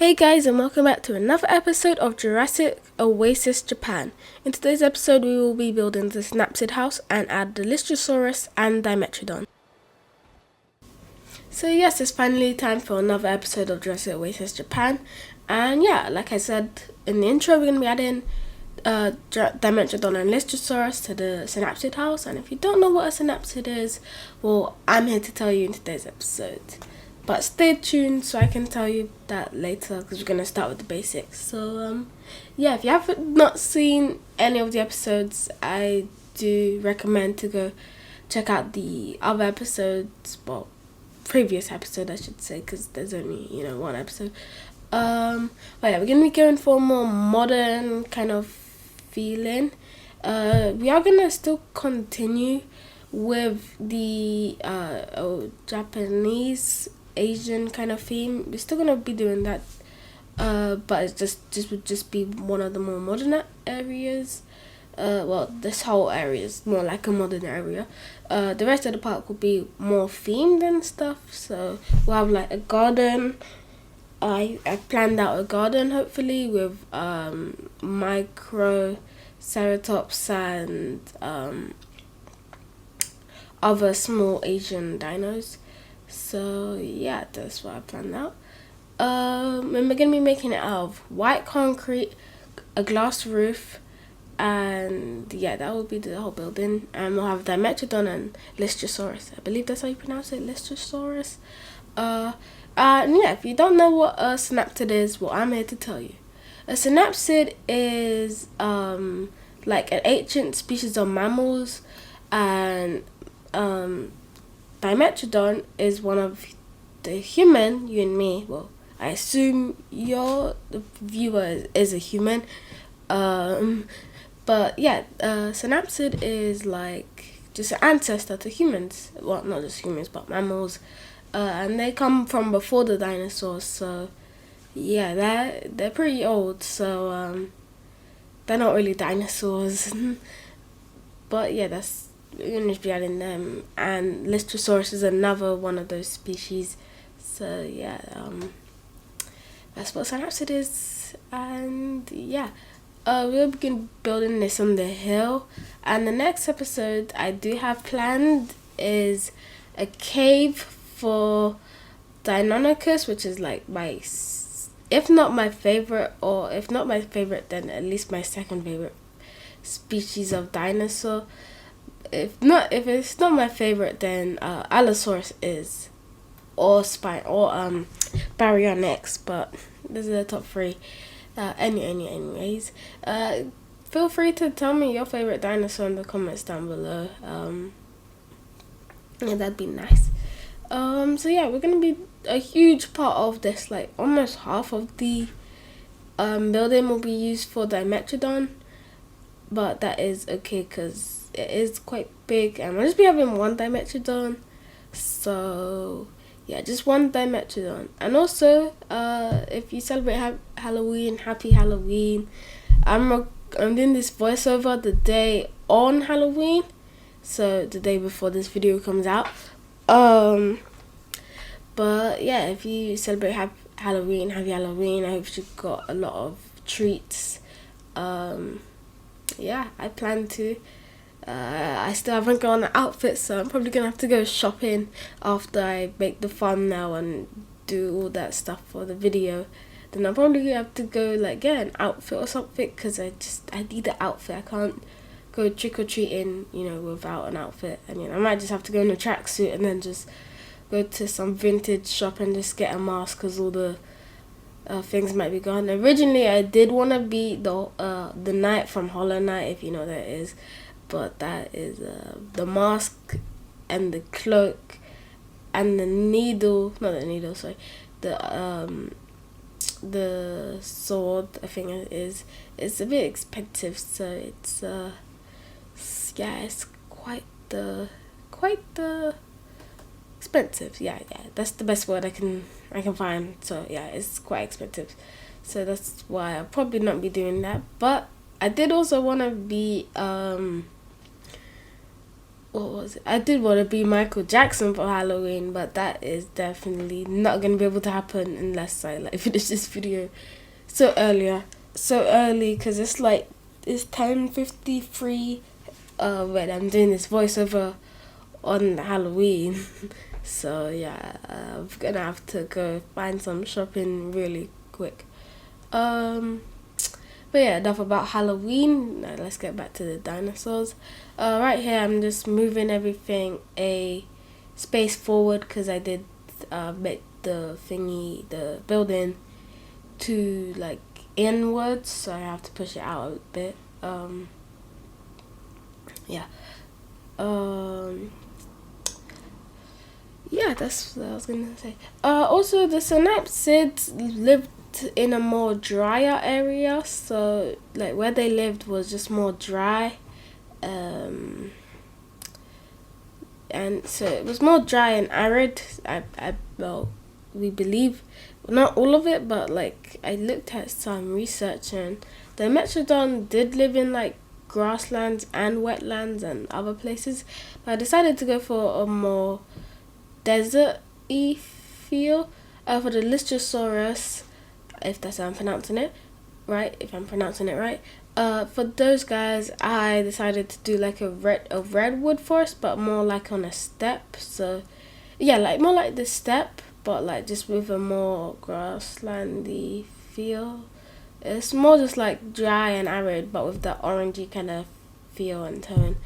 Hey guys, and welcome back to another episode of Jurassic Oasis Japan. In today's episode we will be building the Synapsid house and add the Lystrosaurus and Dimetrodon. So yes, it's finally time for another episode of Jurassic Oasis Japan. And yeah, like I said in the intro, we're going to be adding Dimetrodon and Lystrosaurus to the Synapsid house. And if you don't know what a Synapsid is, well, I'm here to tell you in today's episode. But stay tuned so I can tell you that later, because we're going to start with the basics. So yeah, if you have not seen any of the episodes, I do recommend to go check out the other episodes, well, previous episode I should say, because there's only, one episode. But yeah, we're going to be going for a more modern kind of feeling. We are going to still continue with the Japanese Asian kind of theme. We're still gonna be doing that, but it's just would just be one of the more modern areas. Well, this whole area is more like a modern area. The rest of the park will be more themed and stuff. So we'll have like a garden. I planned out a garden hopefully with micro ceratops and other small Asian dinos. So yeah, that's what I planned out. And we're gonna be making it out of white concrete, a glass roof, and yeah, that will be the whole building. And we'll have Dimetrodon and Lystrosaurus. I believe that's how you pronounce it, Lystrosaurus. And yeah, if you don't know what a synapsid is, well, I'm here to tell you. A synapsid is like an ancient species of mammals, and Dimetrodon is one of the human, you and me. Well, I assume the viewer is a human. But yeah, Synapsid is like just an ancestor to humans. Well, not just humans, but mammals. And they come from before the dinosaurs. So yeah, they're pretty old. So they're not really dinosaurs. But yeah, we're going to be adding them, and Lystrosaurus is another one of those species. So yeah, that's what Synapsid is. And yeah, we'll begin building this on the hill. And the next episode I do have planned is a cave for Deinonychus, which is like if not my favorite, or if not my favorite, then at least my second favorite species of dinosaur. If it's not my favorite, then Allosaurus is, or Baryonyx, but those are the top three. Anyways, feel free to tell me your favorite dinosaur in the comments down below. Yeah, that'd be nice. So yeah, we're gonna be a huge part of this. Like almost half of the building will be used for Dimetrodon, but that is okay because it is quite big, and we'll just be having one Dimetrodon. So yeah, just one Dimetrodon. And also, if you celebrate Halloween, happy Halloween. I'm doing this voiceover the day on Halloween, so the day before this video comes out. But yeah, if you celebrate happy Halloween, I hope you got a lot of treats. Yeah, I plan to. I still haven't got an outfit, so I'm probably gonna have to go shopping after I make the thumbnail and do all that stuff for the video. Then I'll probably have to go get an outfit or something, because I need an outfit. I can't go trick-or-treating without an outfit. And I might just have to go in a tracksuit and then just go to some vintage shop and just get a mask, because all the things might be gone. Originally I did want to be the knight from Hollow Knight, if you know what that is. But that is the mask and the cloak and the needle, not the needle, sorry, the sword, I think it is. It's a bit expensive, so it's it's quite the expensive. Yeah, that's the best word I can find. So yeah, it's quite expensive. So that's why I'll probably not be doing that. But I did also want to be what was it? I did want to be Michael Jackson for Halloween, but that is definitely not gonna be able to happen unless I like finish this video so early, because it's 10:53 when I'm doing this voiceover on Halloween. So yeah, I'm gonna have to go find some shopping really quick. But yeah, enough about Halloween. Now let's get back to the dinosaurs. Right here, I'm just moving everything a space forward because I did make the building to like inwards, so I have to push it out a bit. Yeah. Yeah, that's what I was gonna say. Also, the Synapsids lived in a more drier area, so like where they lived was just more dry, and so it was more dry and arid. Well, we believe, not all of it, but like I looked at some research, and the Metrodon did live in like grasslands and wetlands and other places, but I decided to go for a more desert-y feel for the Lystrosaurus, if that's how I'm pronouncing it right. For those guys, I decided to do like a redwood forest, but more like on a steppe. So yeah, like more like the steppe, but like just with a more grasslandy feel. It's more just like dry and arid, but with that orangey kind of feel and tone.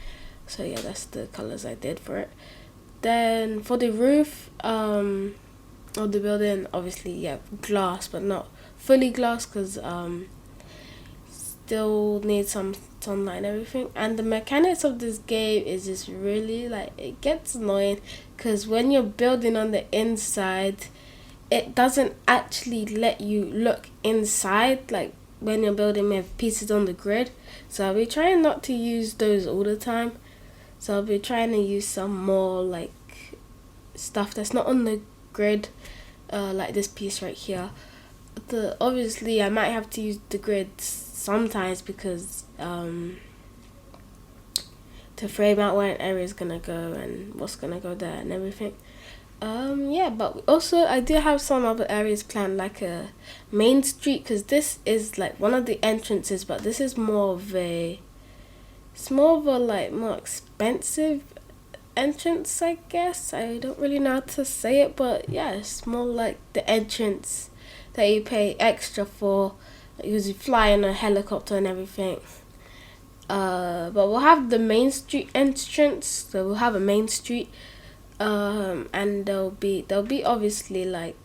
So yeah, that's the colors I did for it. Then for the roof of the building, obviously, yeah, glass, but not fully glass, because still needs some sunlight and everything. And the mechanics of this game is just really like, it gets annoying because when you're building on the inside, it doesn't actually let you look inside, like when you're building with pieces on the grid. So I'll be trying not to use those all the time. So I'll be trying to use some more like stuff that's not on the grid, like this piece right here. Obviously I might have to use the grid sometimes because to frame out where an area is gonna go and what's gonna go there and everything. Yeah, but also I do have some other areas planned, like a main street, because this is like one of the entrances, but this is more of a like more expensive entrance, I guess. I don't really know how to say it, but yeah, it's more like the entrance that you pay extra for, because you fly in a helicopter and everything. But we'll have the main street entrance, so we'll have a main street, and there'll be obviously like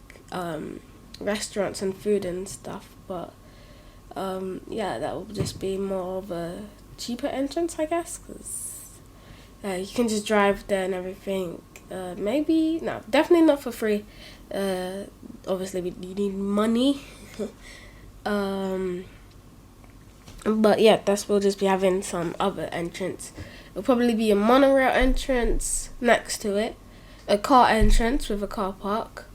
restaurants and food and stuff, but yeah, that will just be more of a cheaper entrance, I guess, because you can just drive there and everything. Maybe no, definitely not for free. Obviously you need money. But yeah, we'll just be having some other entrance. It'll probably be a monorail entrance next to it, a car entrance with a car park,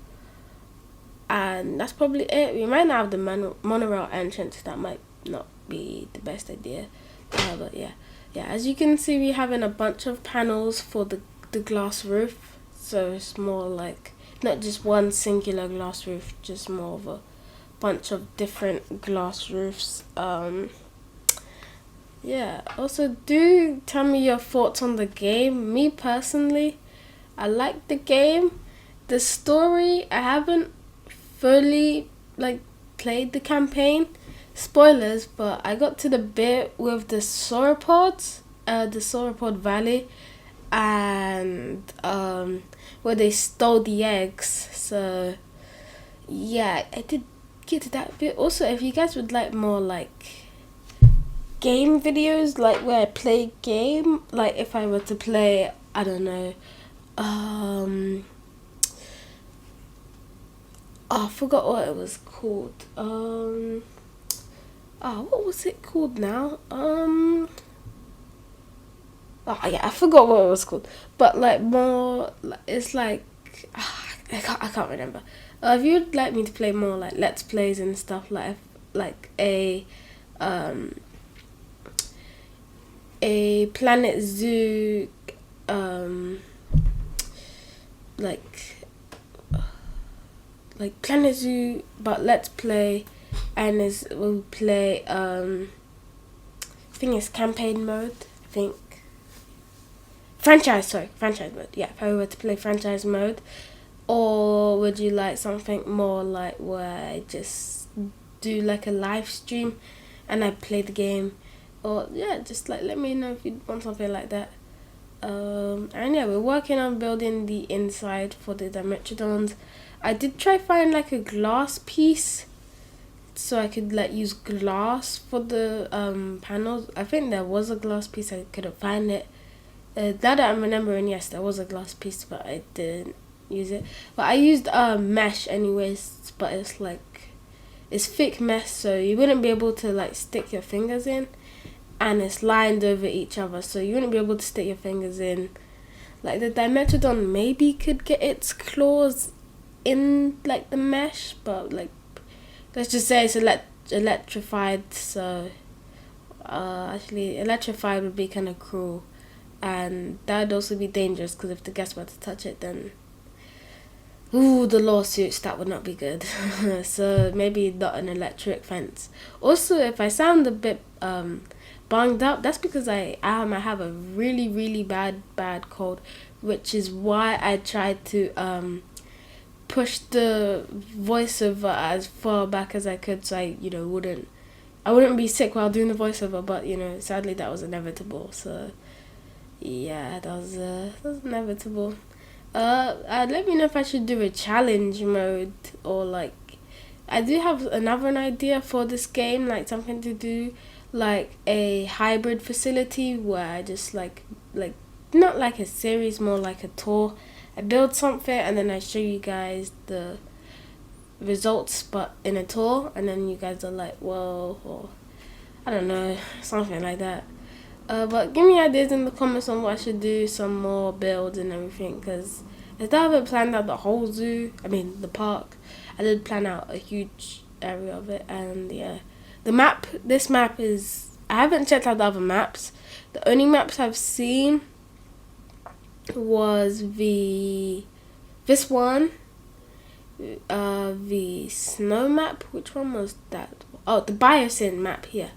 and that's probably it. We might not have the monorail entrance. That might not be the best idea, but yeah. As you can see, we're having a bunch of panels for the glass roof, so it's more like not just one singular glass roof, just more of a bunch of different glass roofs. Yeah, also do tell me your thoughts on the game. Me personally, I like the game. The story, I haven't fully like played the campaign. Spoilers, but I got to the bit with the sauropods, the sauropod valley, and where they stole the eggs. So yeah, I did get to that bit. Also, if you guys would like more like game videos, like where I play game, like if I were to play, I don't know, I forgot what it was called. What was it called now? Oh yeah, I forgot what it was called. But like more, it's like I can't remember. If you'd like me to play more like let's plays and stuff, like a Planet Zoo um like Planet Zoo, but Let's Play, and we'll play I think it's campaign mode. I think franchise mode. Yeah, if I were to play franchise mode, or would you like something more like where I just do like a live stream and I play the game, or yeah, just like let me know if you want something like that. And yeah, we're working on building the inside for the Dimetrodons. I did try find like a glass piece so I could like use glass for the panels. I think there was a glass piece, I couldn't find it. Now that I'm remembering, yes, there was a glass piece, but I didn't use it. But I used mesh anyways, but it's thick mesh, so you wouldn't be able to like stick your fingers in, and it's lined over each other, so you wouldn't be able to stick your fingers in. Like the Dimetrodon maybe could get its claws in like the mesh, but like let's just say it's electrified, so actually electrified would be kind of cruel, and that would also be dangerous because if the guests were to touch it, then the lawsuits, that would not be good. So maybe not an electric fence. Also, if I sound a bit bunged up, that's because I have a really really bad cold, which is why I tried to push the voiceover as far back as I could, so I wouldn't be sick while doing the voiceover. But sadly that was inevitable. So yeah, that was inevitable. Let me know if I should do a challenge mode, or like I do have another idea for this game, like something to do like a hybrid facility where I just like not like a series, more like a tour. I build something and then I show you guys the results, but in a tour, and then you guys are like, whoa, or I don't know, something like that. But give me ideas in the comments on what I should do, some more builds and everything, because I still haven't planned out the whole zoo, the park. I did plan out a huge area of it, and yeah. This map is, I haven't checked out the other maps. The only maps I've seen was this one, the snow map. Which one was that? Oh, the Biosyn map here.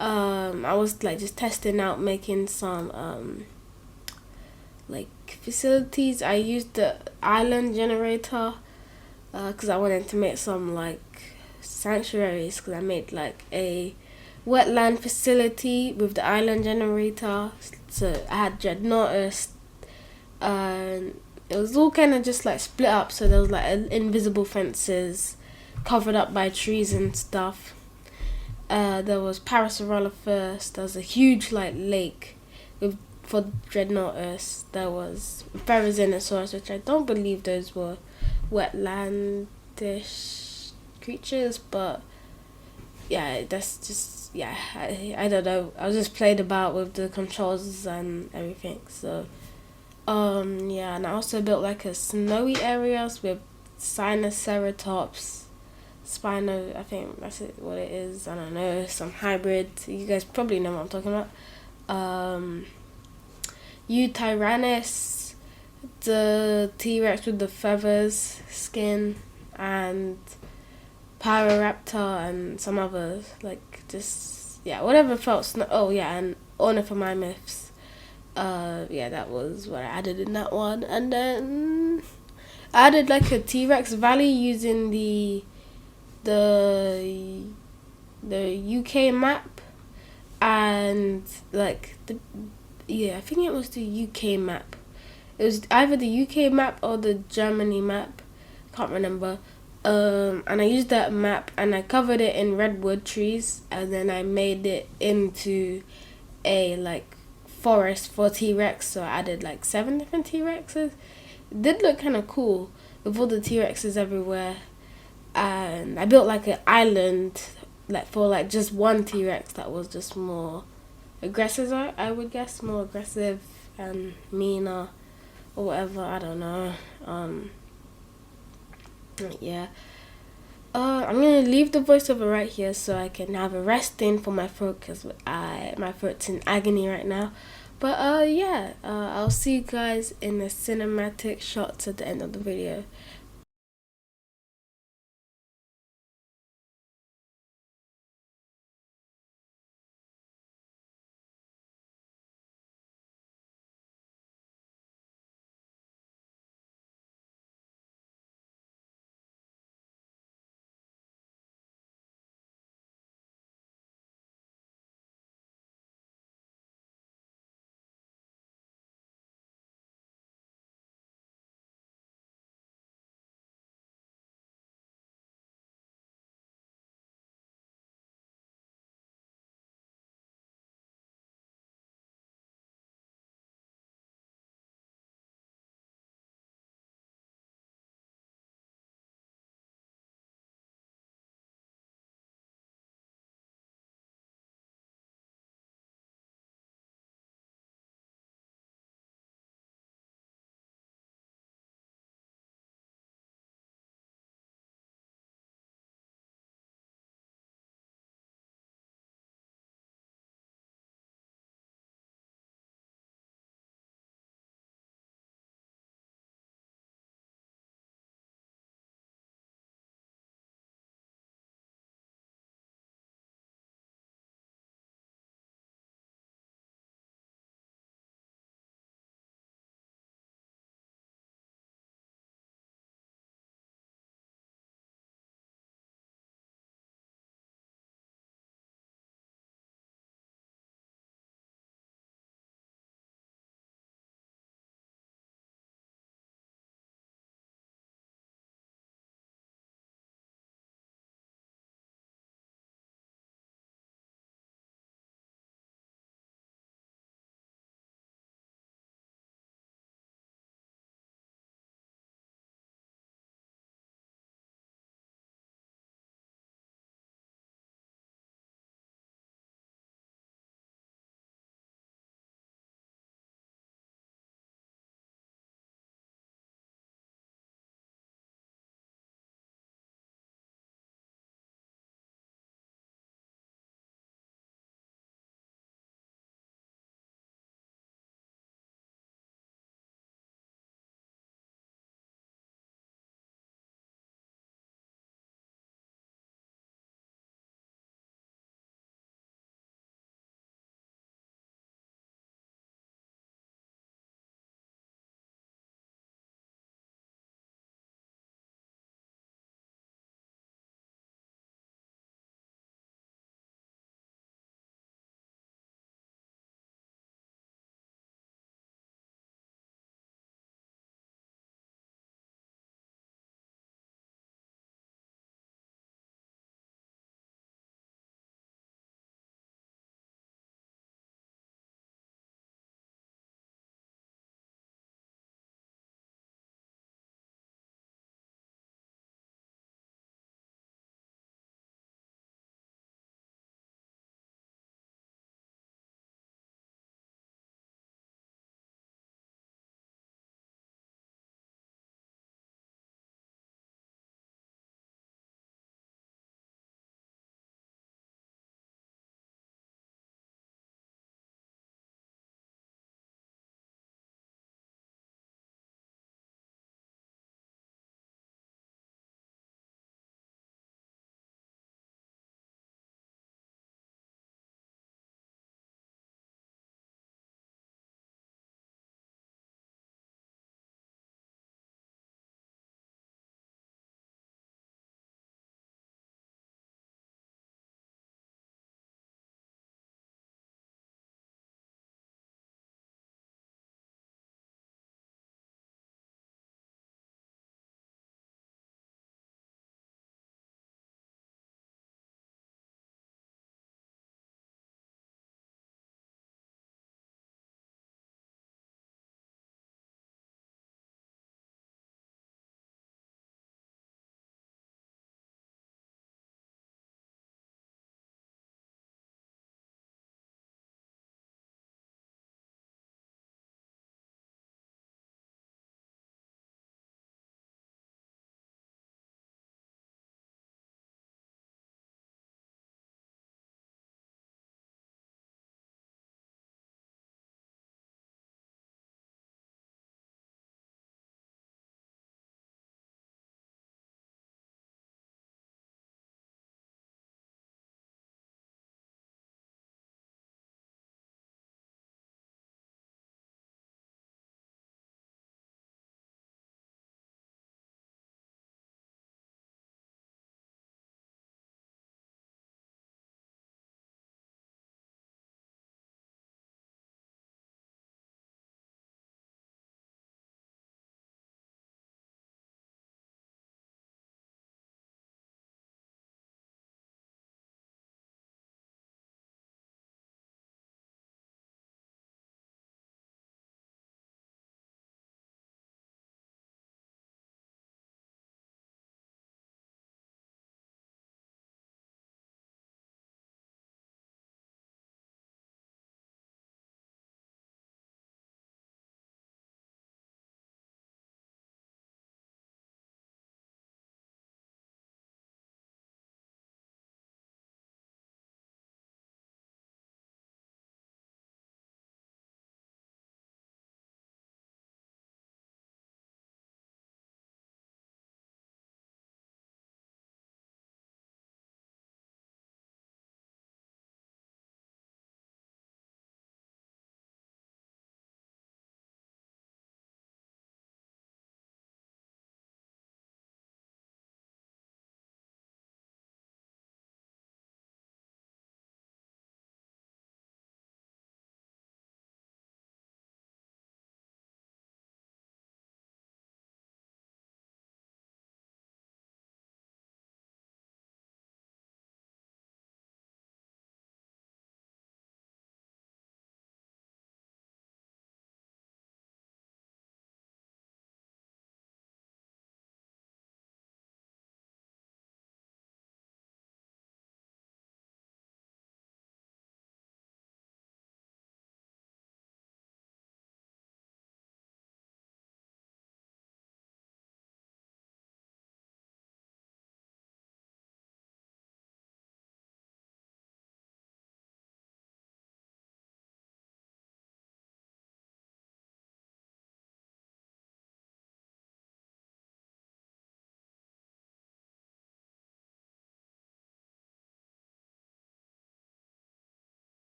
I was like just testing out making some like facilities. I used the island generator because I wanted to make some like sanctuaries, because I made like a wetland facility with the island generator. So I had Dreadnoughtus, and it was all kind of just like split up, so there was like invisible fences covered up by trees and stuff. There was Parasaurolophus. There was a huge like lake for Dreadnoughtus. There was Therizinosaurus, which I don't believe those were wetlandish creatures, but yeah, that's just I don't know. I just played about with the controls and everything. So and I also built like a snowy areas with Sinoceratops, Spino, I think that's what it is. I don't know, some hybrid. You guys probably know what I'm talking about. Eutyrannus, the T-Rex with the feathers, skin, and Pyroraptor, and some others, like just whatever felt and Ornithomimeths. That was what I added in that one, and then I added like a T-Rex Valley using the UK map, and like I think it was the UK map. It was either the UK map or the Germany map. Can't remember. And I used that map and I covered it in redwood trees, and then I made it into a like forest for T-Rex. So I added like 7 different T-Rexes. It did look kind of cool with all the T-Rexes everywhere. And I built like an island like for like just one T-Rex that was just more aggressive, I would guess, more aggressive and meaner or whatever, I don't know. I'm gonna leave the voiceover right here so I can have a rest in for my throat, because my throat's in agony right now. But yeah, I'll see you guys in the cinematic shots at the end of the video.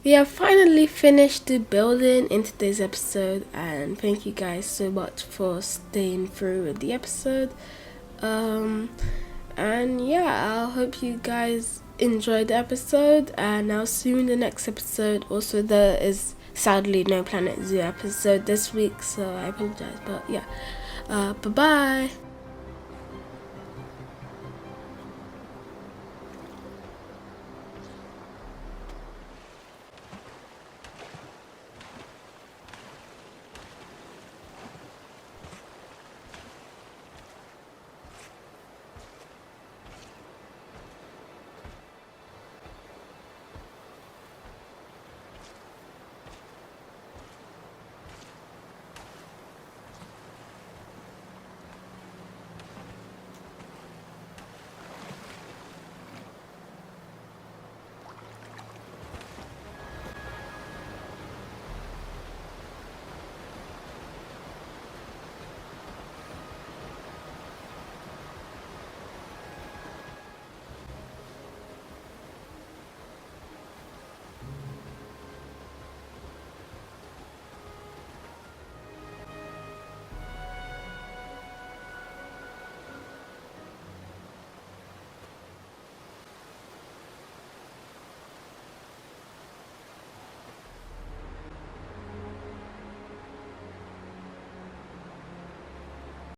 We have finally finished the building in today's episode, and thank you guys so much for staying through with the episode. And yeah, I hope you guys enjoyed the episode, and I'll see you in the next episode. Also, there is sadly no Planet Zoo episode this week, so I apologize, but yeah, bye bye.